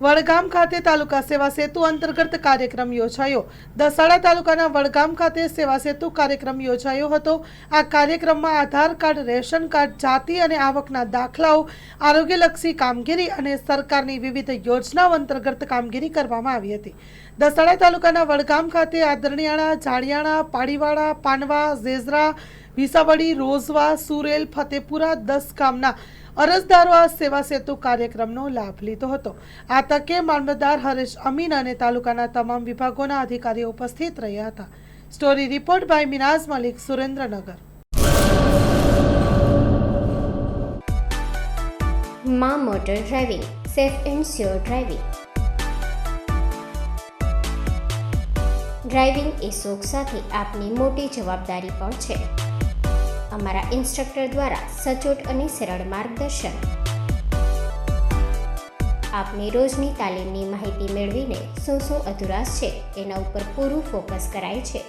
વડગામ ખાતે તાલુકા સેવા સેતુ અંતર્ગત કાર્યક્રમ યોજાયો। દસાડા તાલુકાના વડગામ ખાતે સેવા સેતુ કાર્યક્રમ યોજાયો હતો। આ કાર્યક્રમમાં આધાર કાર્ડ, રેશન કાર્ડ, જાતિ અને આવકના દાખલાઓ, આરોગ્યલક્ષી કામગીરી અને સરકારની વિવિધ યોજનાઓ અંતર્ગત કામગીરી કરવામાં આવી હતી। દસાડા તાલુકાના વડગામ ખાતે આદરણિયાણા, જાડિયાણા, પાડીવાડા, પાનવા, ઝેઝરા, વિસાવડી, રોઝવા, સુરેલ, ફતેપુરા 10 ગામના અરજદારો આ સેવા સેતુ કાર્યક્રમનો લાભ લીધો હતો। આ તકે મામલતદાર હરેશ અમીન અને તાલુકાના તમામ વિભાગોના અધિકારીઓ ઉપસ્થિત રહ્યા હતા। Story report by Minaz Malik, Surendranagar. માં motor driving, safe and sure driving. Driving એ શોખ સાથે આપની મોટી જવાબદારી પણ છે। અમારા ઇન્સ્ટ્રક્ટર દ્વારા સચોટ અને સરળ માર્ગદર્શન। આપની રોજની તાલીમની માહિતી મેળવીને શું અધુરાશ છે એના ઉપર પૂરું ફોકસ કરાય છે।